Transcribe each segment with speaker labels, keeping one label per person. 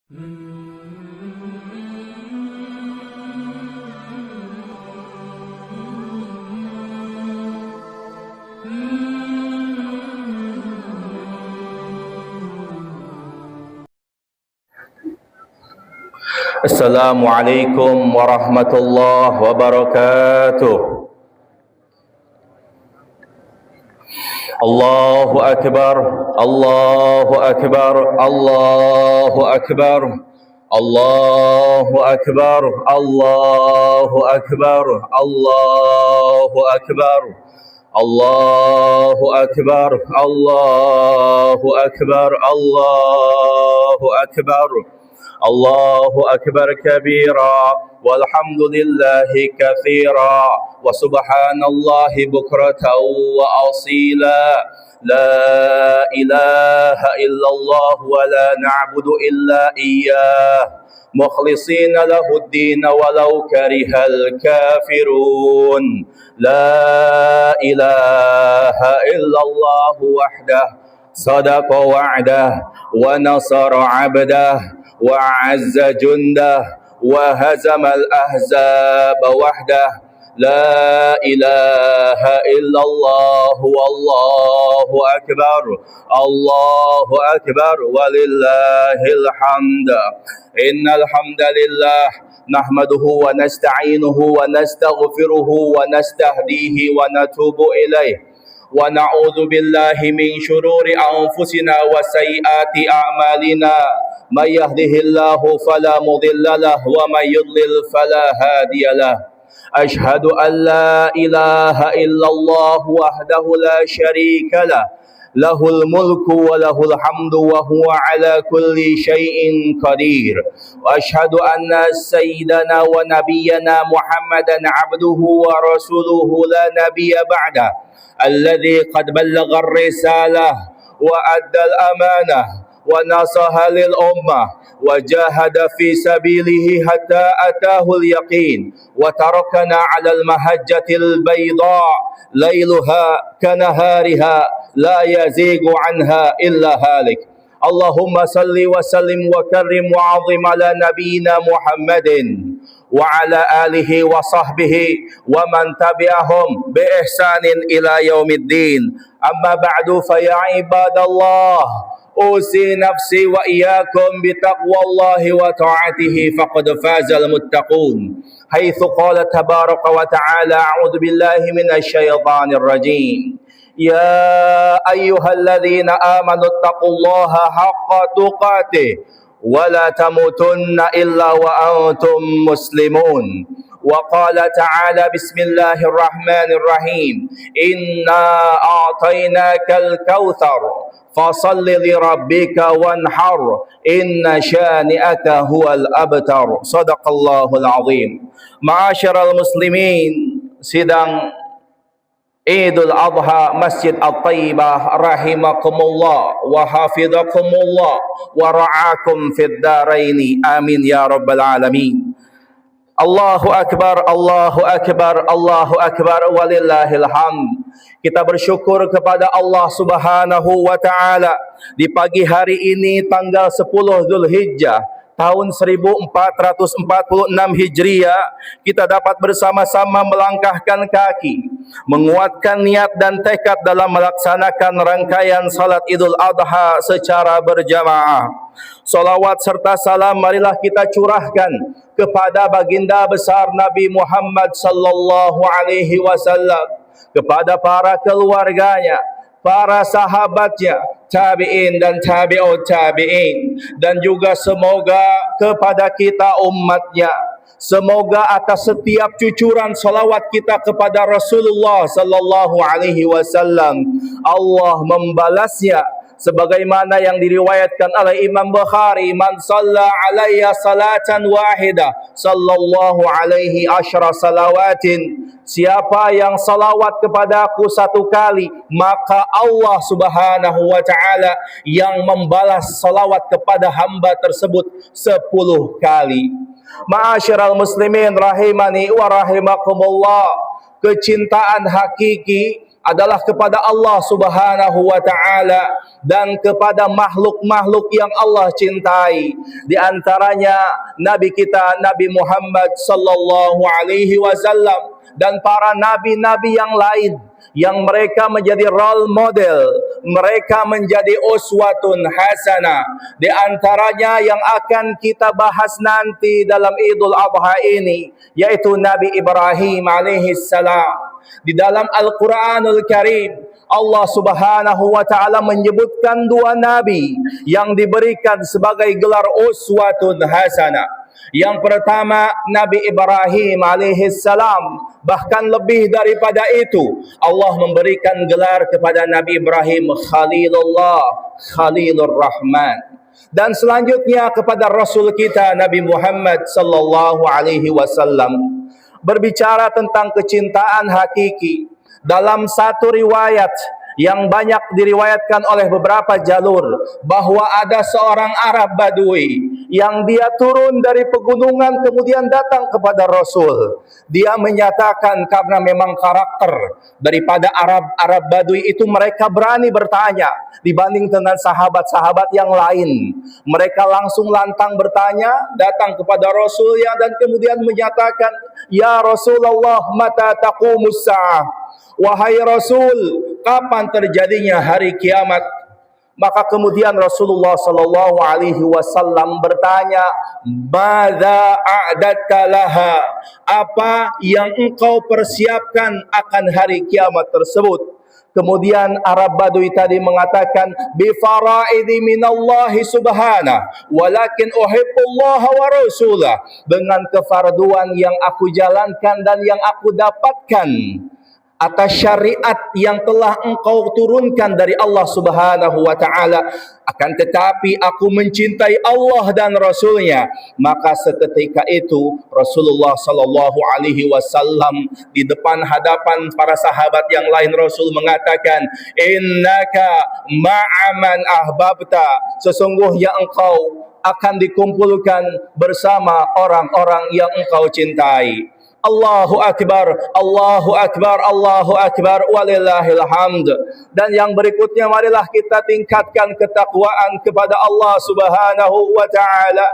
Speaker 1: Assalamualaikum warahmatullahi wabarakatuh. Allahu akbar, Allahu akbar, Allahu akbar, Allahu akbar, Allahu akbar, Allahu akbar, Allahu akbar, Allahu akbar, Allahu akbar. الله أكبر كبيرا والحمد لله كثيرا وسبحان الله بكرة وأصيلا لا إله إلا الله ولا نعبد إلا إياه مخلصين له الدين ولو كره الكافرون لا إله إلا الله وحده صدق وعده ونصر عبده وعز جنده وهزم الأحزاب وحده لا إله إلا الله والله أكبر الله أكبر ولله الحمد إن الحمد لله نحمده ونستعينه ونستغفره ونستهديه ونتوب إليه ونعوذ بالله من شرور أنفسنا وسيئات أعمالنا من يهده الله فلا مضل له ومن يضلل فلا هادي له أشهد أن لا إله إلا الله وحده لا شريك له له الملك وله الحمد وهو على كل شيء قدير وأشهد أن سيدنا ونبينا محمدا عبده ورسوله لا نبي بعده الذي قد بلغ الرسالة وأدى الأمانة ونصح للأمة وجاهد في سبيله حتى أتاه اليقين وتركنا على المهجة البيضاء ليلها كنهارها لا يزيغ عنها إلا هالك اللهم صل وسلم وكرم وعظم على نبينا محمد وعلى آله وصحبه ومن تبعهم بإحسان إلى يوم الدين أما بعد فيا عباد الله أوصي نفسي وإياكم بتقوى الله وطاعته فقد فاز المتقون حيث قال تبارك وتعالى أعوذ بالله من الشيطان الرجيم يا أيها الذين آمنوا اتقوا الله حق تقاته ولا تموتن إلا وأنتم مسلمون وقال تعالى بسم الله الرحمن الرحيم إنا أعطيناك الكوثر فصل لربك وانحر إن شانئك هو الأبتر صدق الله العظيم. Ma'asyiral muslimin, sidang Idul Adha Masjid At-Taibah rahimakumullah wa hafidhakumullah wa ra'akum fid daraini amin ya rabbal alamin. Allahu akbar, Allahu akbar, Allahu akbar walillahil hamd. Kita bersyukur kepada Allah Subhanahu wa taala di pagi hari ini tanggal 10 Zulhijjah tahun 1446 Hijriah kita dapat bersama-sama melangkahkan kaki, menguatkan niat dan tekad dalam melaksanakan rangkaian salat Idul Adha secara berjamaah. Salawat serta salam marilah kita curahkan kepada baginda besar Nabi Muhammad sallallahu alaihi wasallam, kepada para keluarganya, para sahabatnya, tabi'in dan tabi'ut tabi'in, dan juga semoga kepada kita umatnya. Semoga atas setiap cucuran salawat kita kepada Rasulullah sallallahu alaihi wasallam Allah membalasnya sebagaimana yang diriwayatkan oleh Imam Bukhari, man shalla alayya salatan wahidah sallallahu alaihi asyra salawatin, siapa yang salawat kepadaku satu kali maka Allah Subhanahu wa taala yang membalas salawat kepada hamba tersebut 10 kali. Ma'asyiral muslimin rahimani wa rahimakumullah, kecintaan hakiki adalah kepada Allah Subhanahu wa taala dan kepada makhluk-makhluk yang Allah cintai. Di antaranya nabi kita Nabi Muhammad sallallahu alaihi wasallam dan para nabi-nabi yang lain yang mereka menjadi role model, mereka menjadi uswatun hasanah. Di antaranya yang akan kita bahas nanti dalam Idul Adha ini, yaitu Nabi Ibrahim alaihi salam. Di dalam Al-Quranul Karim, Allah Subhanahu wa taala menyebutkan dua nabi yang diberikan sebagai gelar uswatun hasanah. Yang pertama Nabi Ibrahim alaihissalam. Bahkan lebih daripada itu, Allah memberikan gelar kepada Nabi Ibrahim Khalilullah, Khalilur Rahman. Dan selanjutnya kepada Rasul kita Nabi Muhammad sallallahu alaihi wasallam. Berbicara tentang kecintaan hakiki dalam satu riwayat yang banyak diriwayatkan oleh beberapa jalur, bahwa ada seorang Arab Badui yang dia turun dari pegunungan kemudian datang kepada Rasul. Dia menyatakan karena memang karakter daripada Arab Badui itu, mereka berani bertanya dibanding dengan sahabat-sahabat yang lain. Mereka langsung lantang bertanya, datang kepada Rasul dan kemudian menyatakan, "Ya Rasulullah, mata taqumus sa'ah?" Wahai Rasul, kapan terjadinya hari kiamat? Maka kemudian Rasulullah sallallahu alaihi wasallam bertanya, "Madza a'dadta laha?" Apa yang engkau persiapkan akan hari kiamat tersebut? Kemudian Arab Badui tadi mengatakan, "Bi faraidi minallahi subhanahu, walakin uhibbullaha wa rasulah." Dengan kefarduan yang aku jalankan dan yang aku dapatkan atas syariat yang telah engkau turunkan dari Allah Subhanahu wa taala, akan tetapi aku mencintai Allah dan Rasulnya. Maka seketika itu Rasulullah sallallahu alaihi wasallam di depan hadapan para sahabat yang lain, Rasul mengatakan, "Innaka ma'aman ahbabta." Sesungguhnya engkau akan dikumpulkan bersama orang-orang yang engkau cintai. Allahu Akbar, Allahu Akbar, Allahu Akbar, walillahil hamd. Dan yang berikutnya, marilah kita tingkatkan ketakwaan kepada Allah Subhanahu wa taala.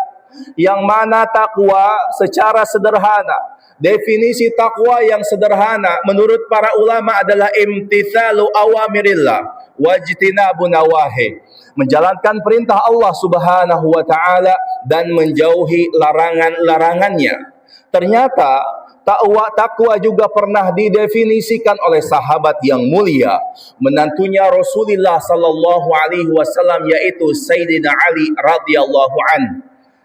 Speaker 1: Yang mana takwa secara sederhana, definisi takwa yang sederhana menurut para ulama adalah imtithalu awamirillah wajtinabu nawahi. Menjalankan perintah Allah Subhanahu wa taala dan menjauhi larangan-larangannya. Ternyata takwa juga pernah didefinisikan oleh sahabat yang mulia, menantunya Rasulullah sallallahu alaihi wasallam, yaitu Sayyidina Ali radhiyallahu an.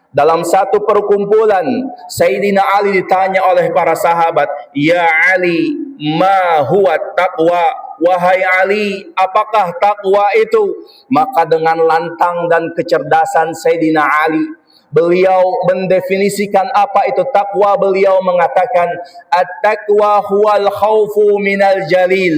Speaker 1: Dalam satu perkumpulan, Sayyidina Ali ditanya oleh para sahabat, "Ya Ali, ma huwa taqwa?" Wahai Ali, apakah takwa itu? Maka dengan lantang dan kecerdasan Sayyidina Ali, beliau mendefinisikan apa itu takwa. Beliau mengatakan, "At-taqwa huwal khaufu minal jalil,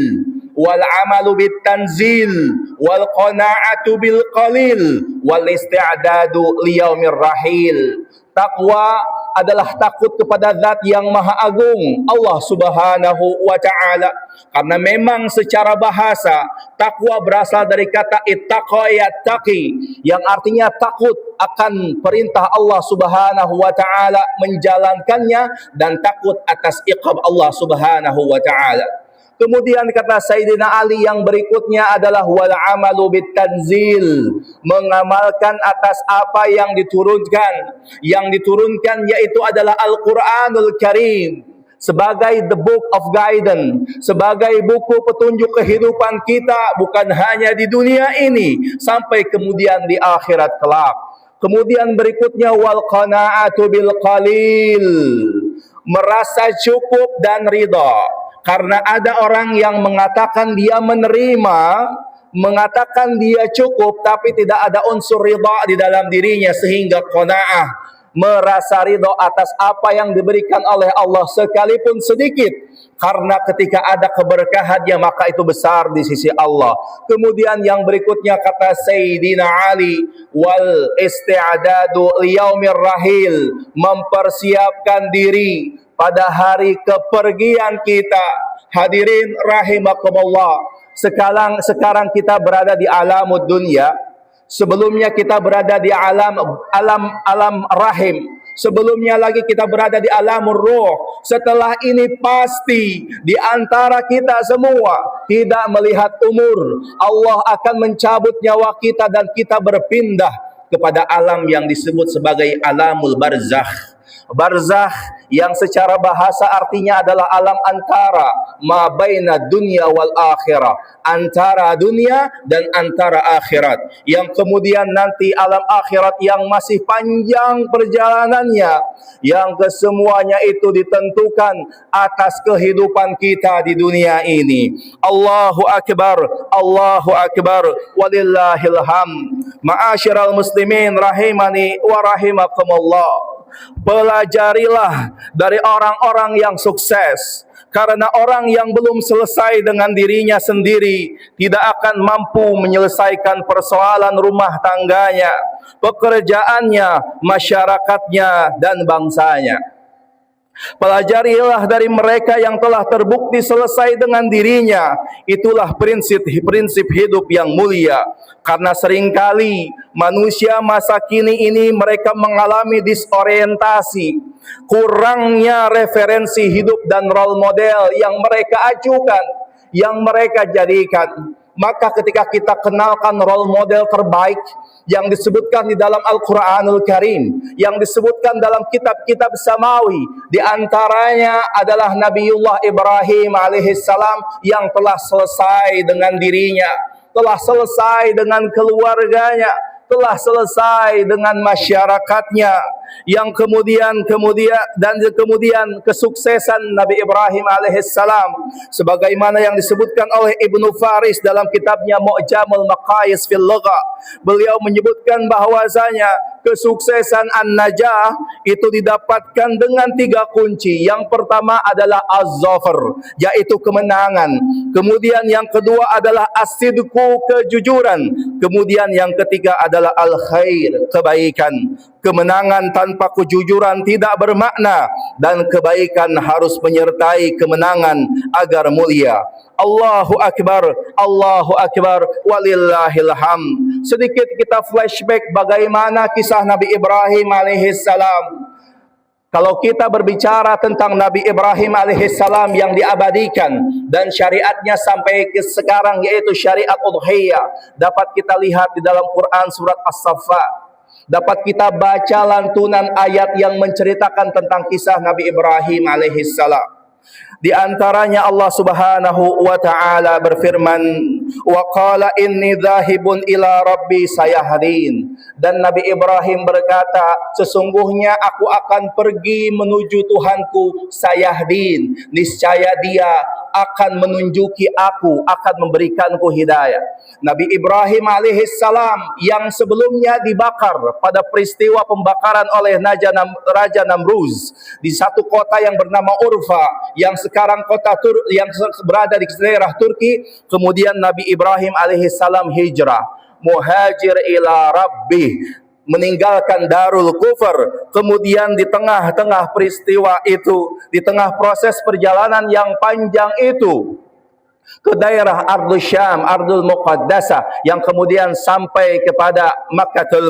Speaker 1: wal amalu bit tanzil, wal qana'atu bil qalil, wal isti'dadu liyaumir rahil." Takwa adalah takut kepada zat yang maha agung, Allah Subhanahu wa ta'ala. Karena memang secara bahasa, takwa berasal dari kata ittaqa yattaqi, yang artinya takut akan perintah Allah Subhanahu wa ta'ala, menjalankannya, dan takut atas iqab Allah Subhanahu wa ta'ala. Kemudian kata Sayyidina Ali yang berikutnya adalah wal amalu bit tanzil, mengamalkan atas apa yang diturunkan. Yang diturunkan yaitu adalah Al-Quranul Karim sebagai the book of guidance, sebagai buku petunjuk kehidupan kita, bukan hanya di dunia ini, sampai kemudian di akhirat kelak. Kemudian berikutnya wal qana'atu bil qalil, merasa cukup dan ridha. Karena ada orang yang mengatakan dia menerima, mengatakan dia cukup, tapi tidak ada unsur ridha di dalam dirinya, sehingga qanaah, merasa ridha atas apa yang diberikan oleh Allah sekalipun sedikit. Karena ketika ada keberkahannya, maka itu besar di sisi Allah. Kemudian yang berikutnya kata Sayyidina Ali, wal isti'dadu liyaumir rahil, mempersiapkan diri pada hari kepergian kita. Hadirin rahimakumullah. Sekarang kita berada di alamud dunia. Sebelumnya kita berada di alam rahim. Sebelumnya lagi kita berada di alamur ruh. Setelah ini pasti di antara kita semua tidak melihat umur, Allah akan mencabut nyawa kita dan kita berpindah kepada alam yang disebut sebagai alamul barzakh. Barzakh yang secara bahasa artinya adalah alam antara, ma baina dunya wal akhirah, antara dunia dan antara akhirat, yang kemudian nanti alam akhirat yang masih panjang perjalanannya, yang kesemuanya itu ditentukan atas kehidupan kita di dunia ini. Allahu akbar, Allahu akbar, walillahil hamd. Ma'asyiral muslimin rahimani wa rahimakumullah. Pelajarilah dari orang-orang yang sukses, karena orang yang belum selesai dengan dirinya sendiri tidak akan mampu menyelesaikan persoalan rumah tangganya, pekerjaannya, masyarakatnya, dan bangsanya. Pelajarilah dari mereka yang telah terbukti selesai dengan dirinya. Itulah prinsip hidup yang mulia. Karena seringkali manusia masa kini ini mereka mengalami disorientasi, kurangnya referensi hidup dan role model yang mereka ajukan, yang mereka jadikan. Maka ketika kita kenalkan role model terbaik yang disebutkan di dalam Al-Quranul Karim, yang disebutkan dalam kitab-kitab samawi, di antaranya adalah Nabiullah Ibrahim alaihissalam yang telah selesai dengan dirinya, telah selesai dengan keluarganya, telah selesai dengan masyarakatnya, yang kemudian kesuksesan Nabi Ibrahim alaihissalam sebagaimana yang disebutkan oleh Ibnu Faris dalam kitabnya Mu'jamul Maqayis fil Lugha. Beliau menyebutkan bahwasanya kesuksesan an-najah itu didapatkan dengan 3 kunci. Yang pertama adalah az-zafar, yaitu kemenangan. Kemudian yang kedua adalah as-sidqu, kejujuran. Kemudian yang ketiga adalah al-khair, kebaikan. Kemenangan tanpa kejujuran tidak bermakna, dan kebaikan harus menyertai kemenangan agar mulia. Allahu akbar, Allahu akbar, walillahil hamd. Sedikit kita flashback bagaimana kisah Nabi Ibrahim alaihissalam. Kalau kita berbicara tentang Nabi Ibrahim alaihissalam yang diabadikan dan syariatnya sampai ke sekarang, yaitu syariat udhiyah, dapat kita lihat di dalam Quran surat As-Saffat. Dapat kita baca lantunan ayat yang menceritakan tentang kisah Nabi Ibrahim alaihissalam. Di antaranya Allah Subhanahu wa taala berfirman, wa qala inni dzahibun ila rabbi sayahdin. Dan Nabi Ibrahim berkata, sesungguhnya aku akan pergi menuju Tuhanku, sayahdin, niscaya Dia akan menunjuki aku, akan memberikanku hidayah. Nabi Ibrahim alaihissalam yang sebelumnya dibakar pada peristiwa pembakaran oleh Raja Namruz di satu kota yang bernama Urfa, yang sekarang yang berada di daerah Turki. Kemudian Nabi Ibrahim alaihissalam hijrah, muhajir ila Rabbih, meninggalkan Darul Kufur. Kemudian di tengah-tengah peristiwa itu, di tengah proses perjalanan yang panjang itu, ke daerah Ardul Syam, Ardul Muqaddasah, yang kemudian sampai kepada Makkatul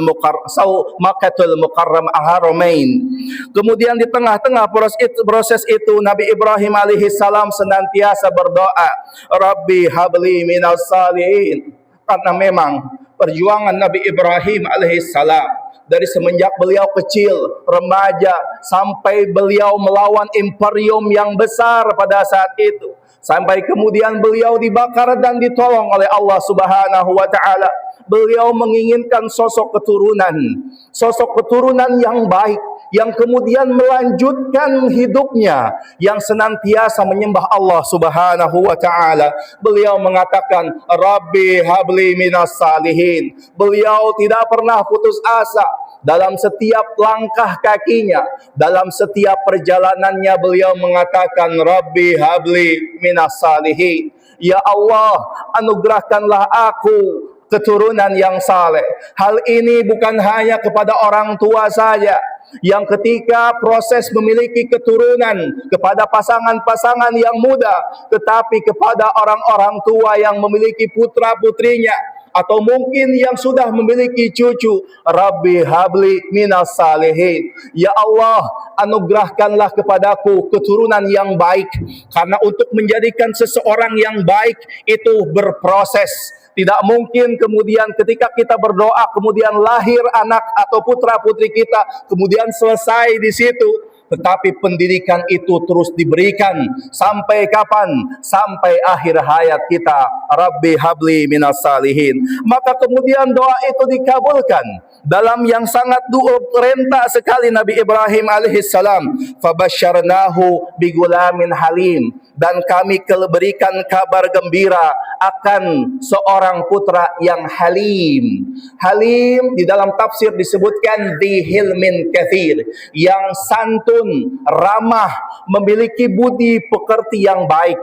Speaker 1: Mukarram Al-Haramain. Kemudian di tengah-tengah proses itu Nabi Ibrahim alaihissalam senantiasa berdoa, Rabbi habli minas salihin. Karena memang perjuangan Nabi Ibrahim alaihissalam dari semenjak beliau kecil, remaja, sampai beliau melawan imperium yang besar pada saat itu, sampai kemudian beliau dibakar dan ditolong oleh Allah Subhanahu wa taala. Beliau menginginkan sosok keturunan yang baik, yang kemudian melanjutkan hidupnya, yang senantiasa menyembah Allah Subhanahu wa taala. Beliau mengatakan, Rabbi habli minas salihin. Beliau tidak pernah putus asa. Dalam setiap langkah kakinya, dalam setiap perjalanannya, beliau mengatakan, Rabbi habli minas salihin. Ya Allah, anugerahkanlah aku keturunan yang saleh. Hal ini bukan hanya kepada orang tua saja, yang ketika proses memiliki keturunan kepada pasangan-pasangan yang muda, tetapi kepada orang-orang tua yang memiliki putra-putrinya, atau mungkin yang sudah memiliki cucu, Rabbi habli minas salihin, ya Allah anugerahkanlah kepadaku keturunan yang baik. Karena untuk menjadikan seseorang yang baik itu berproses. Tidak mungkin kemudian ketika kita berdoa kemudian lahir anak atau putra putri kita kemudian selesai di situ. Tetapi pendidikan itu terus diberikan sampai kapan? Sampai akhir hayat kita. Rabbi habli minas salihin. Maka kemudian doa itu dikabulkan. Dalam yang sangat perintah sekali Nabi Ibrahim alaihissalam, fabasyarnahu bigulamin halim, dan kami berikan kabar gembira akan seorang putra yang halim. Halim di dalam tafsir disebutkan dihilmin kathir, yang santun, ramah, memiliki budi pekerti yang baik.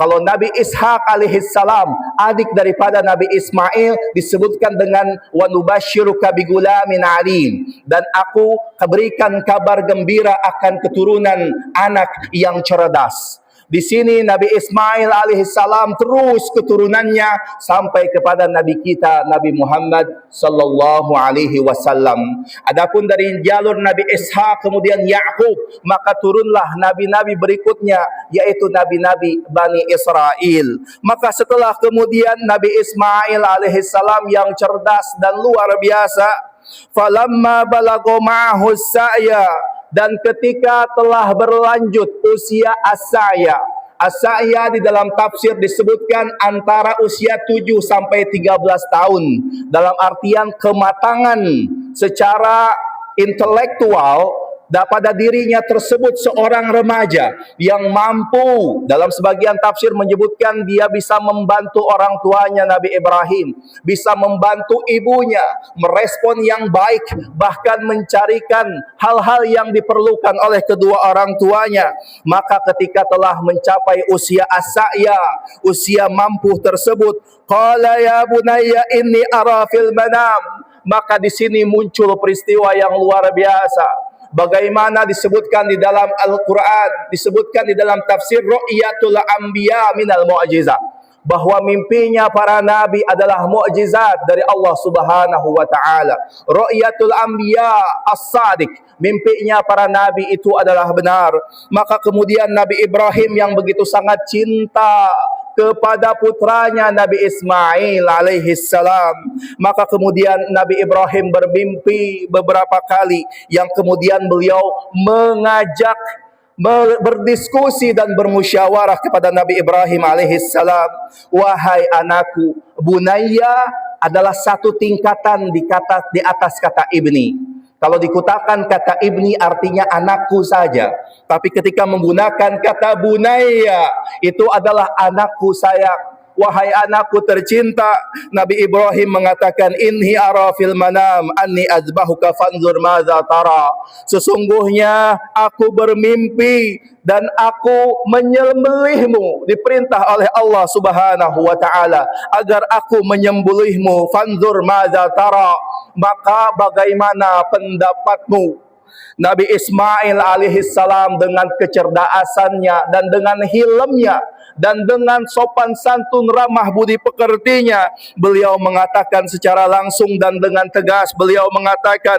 Speaker 1: Kalau Nabi Ishak alaihissalam, adik daripada Nabi Ismail, disebutkan dengan wa nubasyiruka bigulamin alim, dan aku berikan kabar gembira akan keturunan anak yang cerdas. Di sini Nabi Ismail alaihissalam terus keturunannya sampai kepada Nabi kita Nabi Muhammad sallallahu alaihi wasallam. Adapun dari jalur Nabi Ishak kemudian Yakub, maka turunlah nabi-nabi berikutnya yaitu nabi-nabi Bani Israel. Maka setelah kemudian Nabi Ismail alaihissalam yang cerdas dan luar biasa, falamma balagha ma'ahu sa'ya, dan ketika telah berlanjut usia as-sa'ya. As-sa'ya di dalam tafsir disebutkan antara usia 7 sampai 13 tahun. Dalam artian kematangan secara intelektual pada dirinya tersebut seorang remaja yang mampu, dalam sebagian tafsir menyebutkan dia bisa membantu orang tuanya Nabi Ibrahim, bisa membantu ibunya, merespon yang baik, bahkan mencarikan hal-hal yang diperlukan oleh kedua orang tuanya. Maka ketika telah mencapai usia as-sa'ya, usia mampu tersebut, qala ya bunayya inni ara fil manam, maka di sini muncul peristiwa yang luar biasa. Bagaimana disebutkan di dalam Al-Quran, disebutkan di dalam tafsir ru'yatul anbiya minal mu'jizat, bahwa mimpinya para nabi adalah mukjizat dari Allah Subhanahu wa taala. Ru'yatul anbiya as-sadiq, mimpinya para nabi itu adalah benar. Maka kemudian Nabi Ibrahim yang begitu sangat cinta kepada putranya Nabi Ismail alaihissalam, maka kemudian Nabi Ibrahim bermimpi beberapa kali, yang kemudian beliau mengajak berdiskusi dan bermusyawarah kepada Nabi Ibrahim alaihissalam. Wahai anakku, bunayya adalah satu tingkatan di atas kata ibni. Kalau dikutakan kata ibni artinya anakku saja. Tapi ketika menggunakan kata bunayya, itu adalah anakku sayang. Wahai anakku tercinta, Nabi Ibrahim mengatakan, inni ara fil manam anni azbahuka fanzur madza tara. Sesungguhnya aku bermimpi dan aku menyembelihmu, diperintah oleh Allah Subhanahu wa taala agar aku menyembelihmu. Fanzur madza tara, maka bagaimana pendapatmu? Nabi Ismail alaihissalam dengan kecerdasannya dan dengan hilmnya dan dengan sopan santun ramah budi pekertinya, beliau mengatakan secara langsung dan dengan tegas, beliau mengatakan,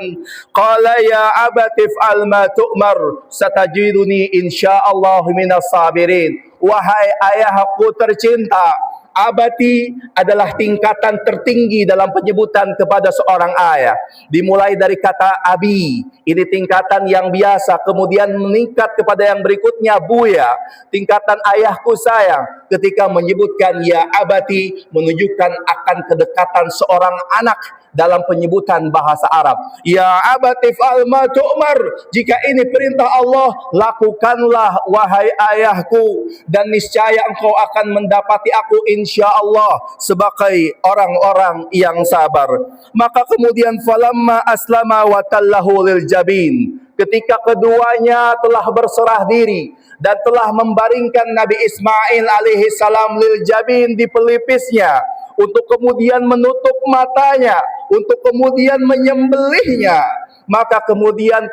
Speaker 1: qala ya abati fa'al ma tu'mar satajiduni insyaallah minas sabirin. Wahai ayahku tercinta, abati adalah tingkatan tertinggi dalam penyebutan kepada seorang ayah. Dimulai dari kata abi, ini tingkatan yang biasa, kemudian meningkat kepada yang berikutnya buya, tingkatan ayahku sayang. Ketika menyebutkan ya abati, menunjukkan akan kedekatan seorang anak dalam penyebutan bahasa Arab. Ya abati fa'al ma tu'mar, jika ini perintah Allah, lakukanlah wahai ayahku, dan niscaya engkau akan mendapati aku insyaallah sebagai orang-orang yang sabar. Maka kemudian falamma aslama wa tallahu lil jabin, ketika keduanya telah berserah diri dan telah membaringkan Nabi Ismail alaihissalam lil jabin di pelipisnya, untuk kemudian menutup matanya, untuk kemudian menyembelihnya. Maka kemudian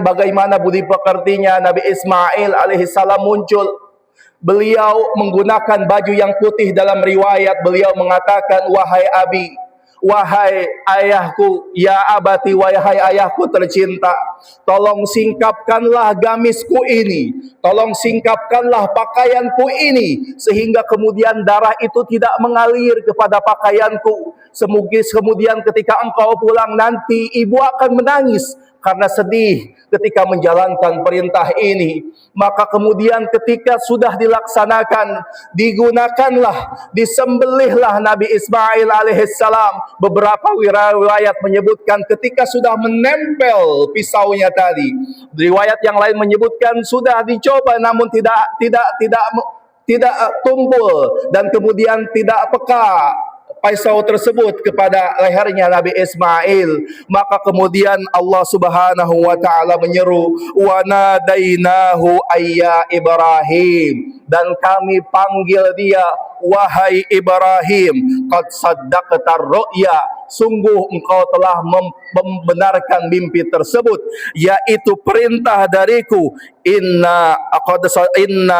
Speaker 1: bagaimana budi pekertinya Nabi Ismail alaihissalam muncul. Beliau menggunakan baju yang putih. Dalam riwayat beliau mengatakan, wahai abi, wahai ayahku, ya abati, wahai ayahku tercinta, tolong singkapkanlah gamisku ini, tolong singkapkanlah pakaianku ini, sehingga kemudian darah itu tidak mengalir kepada pakaianku. Semoga kemudian ketika engkau pulang nanti, ibu akan menangis karena sedih ketika menjalankan perintah ini. Maka kemudian ketika sudah dilaksanakan, digunakanlah, disembelihlah Nabi Ismail alaihissalam. Beberapa riwayat menyebutkan ketika sudah menempel pisaunya tadi. Riwayat yang lain menyebutkan sudah dicoba namun tidak tumpul dan kemudian tidak peka pisau tersebut kepada lehernya Nabi Ismail. Maka kemudian Allah Subhanahu wa taala menyeru, wa nadainahu ayya Ibrahim, dan kami panggil dia, wahai Ibrahim, qad saddaqta ru'ya, sungguh engkau telah membenarkan mimpi tersebut, yaitu perintah dariku, inna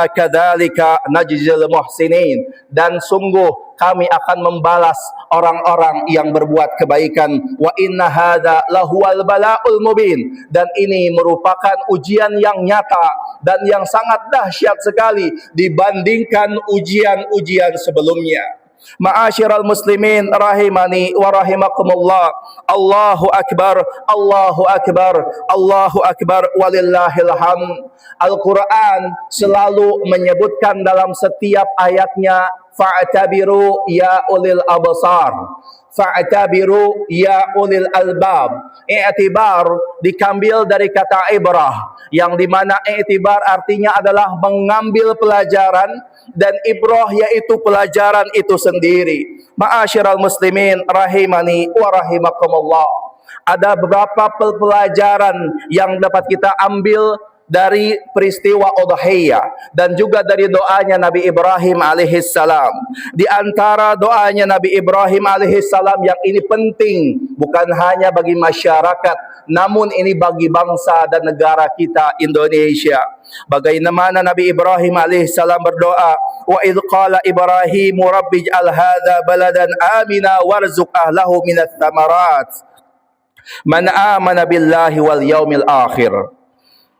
Speaker 1: kadzalika najzil muhsinin, dan sungguh kami akan membalas orang-orang yang berbuat kebaikan. Wa inna hadza lahuwal balaul mubin, dan ini merupakan ujian yang nyata dan yang sangat dahsyat sekali dibandingkan ujian-ujian sebelumnya. Ma'asyiral muslimin rahimani wa rahimakumullah. Allahu akbar, Allahu akbar, Allahu akbar, walillahil hamd. Al-Quran selalu menyebutkan dalam setiap ayatnya, fa'tabiru ya ulil absar, fa'tabiru ya ulil albab. I'tibar diambil dari kata ibrah, yang dimana i'tibar artinya adalah mengambil pelajaran, dan ibrah yaitu pelajaran itu sendiri. Ma'asyiral muslimin rahimani wa rahimakumullah. Ada beberapa pelajaran yang dapat kita ambil dari peristiwa udhiyah dan juga dari doanya Nabi Ibrahim alaihissalam. Di antara doanya Nabi Ibrahim alaihissalam yang ini penting bukan hanya bagi masyarakat, namun ini bagi bangsa dan negara kita Indonesia. Bagaimana Nabi Ibrahim alaihissalam berdoa, wa idh qala Ibrahim rabbi ij'al hadza baladan amina warzuq ahlahu minats tsamarat man amana billahi wal yaumil akhir.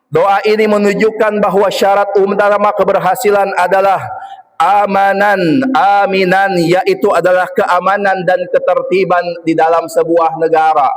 Speaker 1: Doa ini menunjukkan bahwa syarat utama keberhasilan adalah aminan, yaitu adalah keamanan dan ketertiban di dalam sebuah negara.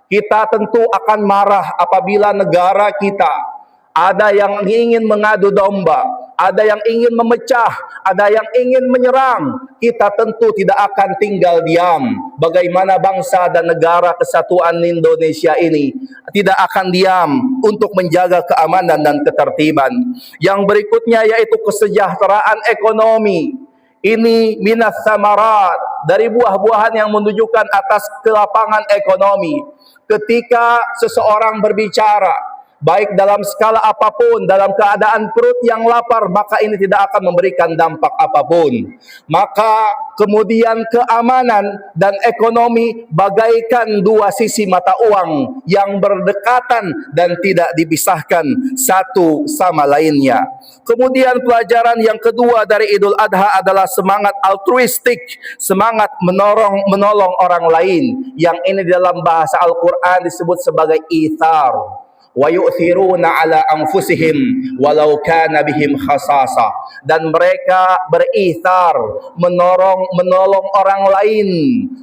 Speaker 1: Kita tentu akan marah apabila negara kita ada yang ingin mengadu domba, ada yang ingin memecah, ada yang ingin menyerang. Kita tentu tidak akan tinggal diam. Bagaimana bangsa dan negara kesatuan Indonesia ini tidak akan diam untuk menjaga keamanan dan ketertiban. Yang berikutnya yaitu kesejahteraan ekonomi. Ini minas samarat, dari buah-buahan yang menunjukkan atas kelapangan ekonomi. Ketika seseorang berbicara, baik dalam skala apapun, dalam keadaan perut yang lapar, maka ini tidak akan memberikan dampak apapun. Maka kemudian keamanan dan ekonomi bagaikan dua sisi mata uang yang berdekatan dan tidak dipisahkan satu sama lainnya. Kemudian pelajaran yang kedua dari Idul Adha adalah semangat altruistik, semangat menolong orang lain, yang ini dalam bahasa Al-Quran disebut sebagai ithar. Wa yu'thiruna ala anfusihim walau kana bihim khasasa, dan mereka berithar, menolong orang lain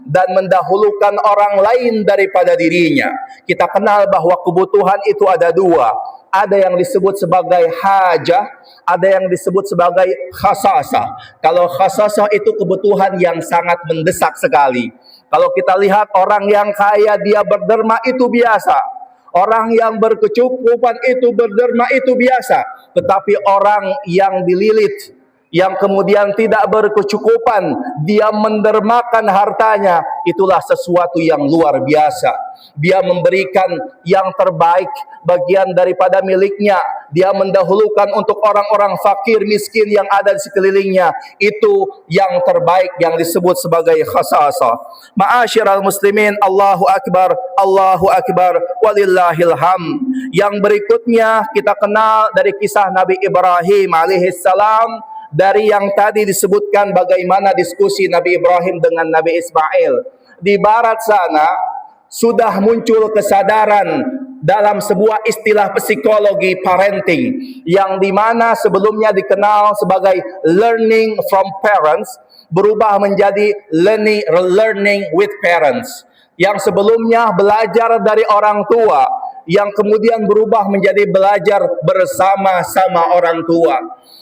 Speaker 1: dan mendahulukan orang lain daripada dirinya. Kita kenal bahwa kebutuhan itu ada dua, ada yang disebut sebagai hajah, ada yang disebut sebagai khasasa. Kalau khasasa itu kebutuhan yang sangat mendesak sekali. Kalau kita lihat orang yang kaya dia berderma itu biasa, orang yang berkecukupan itu berderma itu biasa. Tetapi orang yang dililit, yang kemudian tidak berkecukupan, dia mendermakan hartanya, itulah sesuatu yang luar biasa. Dia memberikan yang terbaik bagian daripada miliknya. Dia mendahulukan untuk orang-orang fakir miskin yang ada di sekelilingnya. Itu yang terbaik yang disebut sebagai khasasa. Ma'asyiral muslimin, Allahu Akbar, walillahil hamd. Yang berikutnya kita kenal dari kisah Nabi Ibrahim alaihissalam, dari yang tadi disebutkan bagaimana diskusi Nabi Ibrahim dengan Nabi Ismail. Di barat sana sudah muncul kesadaran dalam sebuah istilah psikologi parenting, yang dimana sebelumnya dikenal sebagai learning from parents, berubah menjadi learning with parents. Yang sebelumnya belajar dari orang tua, yang kemudian berubah menjadi belajar bersama-sama orang tua.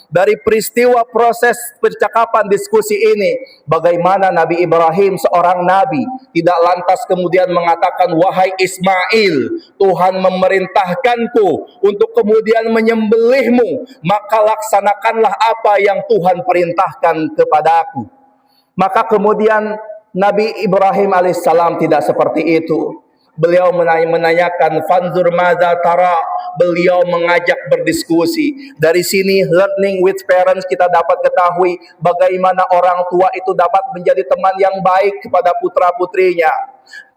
Speaker 1: Dari peristiwa proses percakapan diskusi ini, bagaimana Nabi Ibrahim seorang nabi tidak lantas kemudian mengatakan, wahai Ismail, Tuhan memerintahkanku untuk kemudian menyembelihmu, maka laksanakanlah apa yang Tuhan perintahkan kepadaku. Maka kemudian Nabi Ibrahim alaihissalam tidak seperti itu. Beliau menanyakan, fanzur madza tara. Beliau mengajak berdiskusi. Dari sini learning with parents kita dapat ketahui bagaimana orang tua itu dapat menjadi teman yang baik kepada putra-putrinya,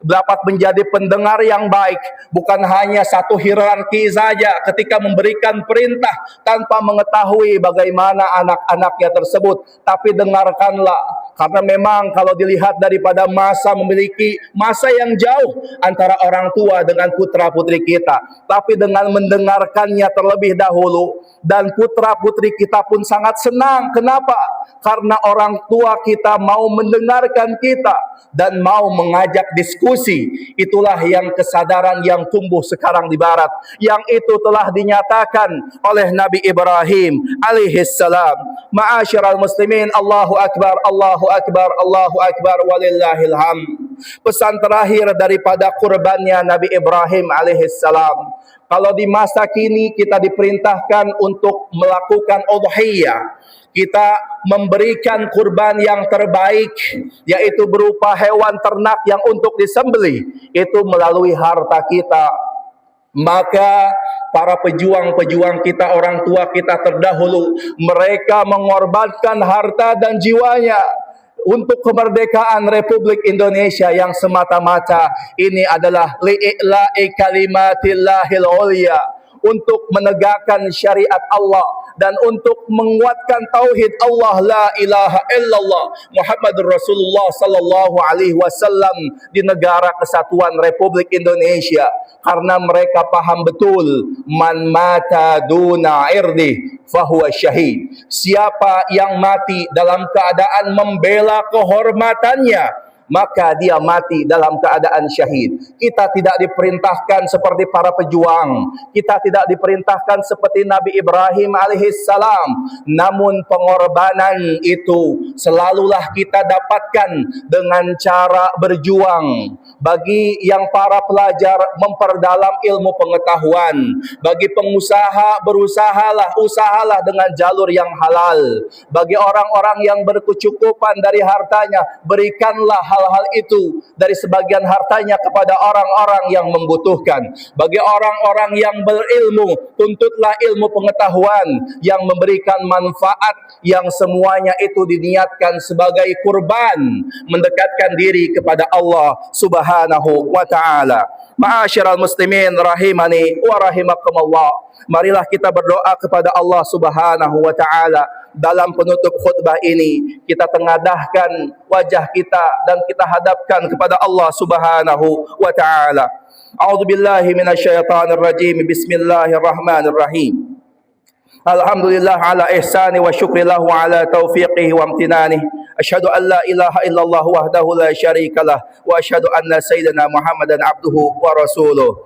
Speaker 1: dapat menjadi pendengar yang baik, bukan hanya satu hierarki saja ketika memberikan perintah tanpa mengetahui bagaimana anak-anaknya tersebut, tapi dengarkanlah. Karena memang kalau dilihat daripada memiliki masa yang jauh antara orang tua dengan putra-putri kita, tapi dengan mendengarkannya terlebih dahulu, dan putra-putri kita pun sangat senang. Kenapa? Karena orang tua kita mau mendengarkan kita dan mau mengajak diskusi. Itulah yang kesadaran yang tumbuh sekarang di barat, yang itu telah dinyatakan oleh Nabi Ibrahim alaihissalam. Ma'asyiral muslimin, Allahu Akbar, walillahil hamd. Pesan terakhir daripada kurbannya Nabi Ibrahim alaihissalam, kalau di masa kini kita diperintahkan untuk melakukan udhiyah, kita memberikan kurban yang terbaik, yaitu berupa hewan ternak yang untuk disembelih, itu melalui harta kita. Maka para pejuang-pejuang kita, orang tua kita terdahulu, mereka mengorbankan harta dan jiwanya untuk kemerdekaan Republik Indonesia yang semata-mata ini adalah li'i'la'i kalimatillahil ulya, untuk menegakkan syariat Allah dan untuk menguatkan tauhid Allah, la ilaha illallah Muhammadur Rasulullah sallallahu alaihi wasallam di negara kesatuan Republik Indonesia. Karena mereka paham betul, man mata duna irdi fahuwa syahid. Siapa yang mati dalam keadaan membela kehormatannya, maka dia mati dalam keadaan syahid. Kita tidak diperintahkan seperti para pejuang, kita tidak diperintahkan seperti Nabi Ibrahim alaihissalam. Namun pengorbanan itu selalulah kita dapatkan dengan cara berjuang. Bagi yang para pelajar, memperdalam ilmu pengetahuan. Bagi pengusaha, usahalah dengan jalur yang halal. Bagi orang-orang yang berkecukupan dari hartanya, berikanlah hal-hal itu dari sebagian hartanya kepada orang-orang yang membutuhkan. Bagi orang-orang yang berilmu, tuntutlah ilmu pengetahuan yang memberikan manfaat, yang semuanya itu diniatkan sebagai kurban, mendekatkan diri kepada Allah Subhanahu wa ta'ala. Ma'asyiral muslimin rahimani wa rahimakumullah. Marilah kita berdoa kepada Allah Subhanahu wa ta'ala. Dalam penutup khutbah ini, kita tengadahkan wajah kita dan kita hadapkan kepada Allah Subhanahu wa ta'ala. A'udzubillahi minasyaitonir rajim. Bismillahirrahmanirrahim. Alhamdulillah ala ihsani wa syukri lahu ala taufiqihi wa amtinanihi. Asyhadu an la ilaha illallah wahdahu la syarikalah wa asyhadu anna sayyidina Muhammadan abduhu wa rasuluh.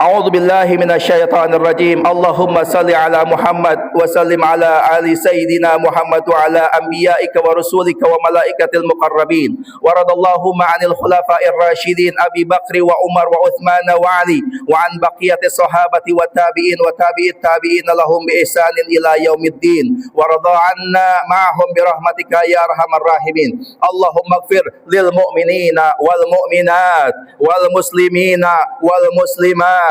Speaker 1: أعوذ بالله من الشيطان الرجيم اللهم صل على محمد وسلم على آل سيدنا محمد وعلى أنبيائك ورسولك وملائكة المقربين ورضى اللهم عن الخلفاء الراشدين أبي بكر وعمر وعثمان وعلي وعن بقية الصحابة والتابعين وتابعي التابعين لهم بإحسان إلى يوم الدين ورضى عنا معهم برحمتك يا أرحم الراحمين اللهم اغفر للمؤمنين والمؤمنات والمسلمين والمسلمات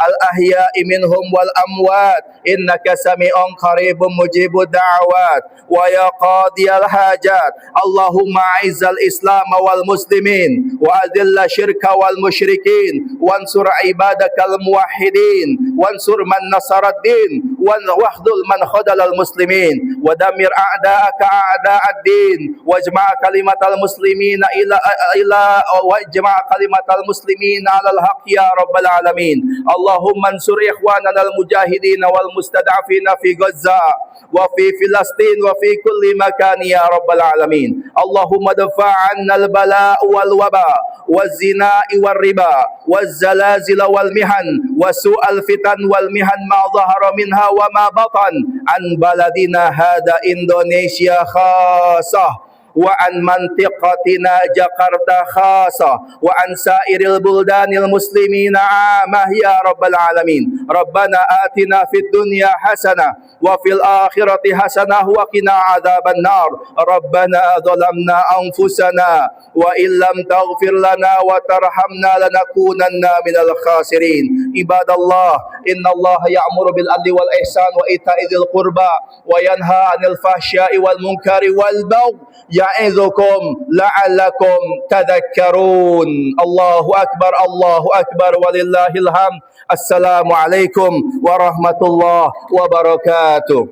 Speaker 1: الأحياء منهم والأموات إنك سميع قريب مجيب الدعوات ويا قاضي الحاجات اللهم أعز الإسلام والمسلمين وأذل الشرك والمشركين وانصر عبادك الموحدين وانصر من نصر الدين واخذل من خذل المسلمين ودمر أعداءك أعداء الدين واجمع كلمة المسلمين إلى واجمع كلمة المسلمين على الحق يا رب العالمين اللهم انصر إخواننا المجاهدين والمستضعفين في غزة وفي فلسطين وفي كل مكان يا رب العالمين اللهم ادفع عنا البلاء والوباء والزنا والربا والزلازل والمحن وسوء الفتن والمحن ما ظهر منها وما بطن عن بلدنا هذا إندونيسيا خاصة وعن منطقتنا جاكرتا خاصة وعن سائر البلدان المسلمين عامة يا رب العالمين ربنا آتنا في الدنيا حسنة وفي الآخرة حسنة وقنا عذاب النار ربنا ظلمنا أنفسنا وإن لم تغفر لنا وترحمنا لنكونن من الخاسرين عباد الله إن الله يأمر بالعدل والإحسان وإيتاء ذي القربى وينهى عن الفحشاء والمنكر والبغي يعظكم لعلكم تذكرون الله أكبر ولله الحمد السلام عليكم ورحمة الله وبركاته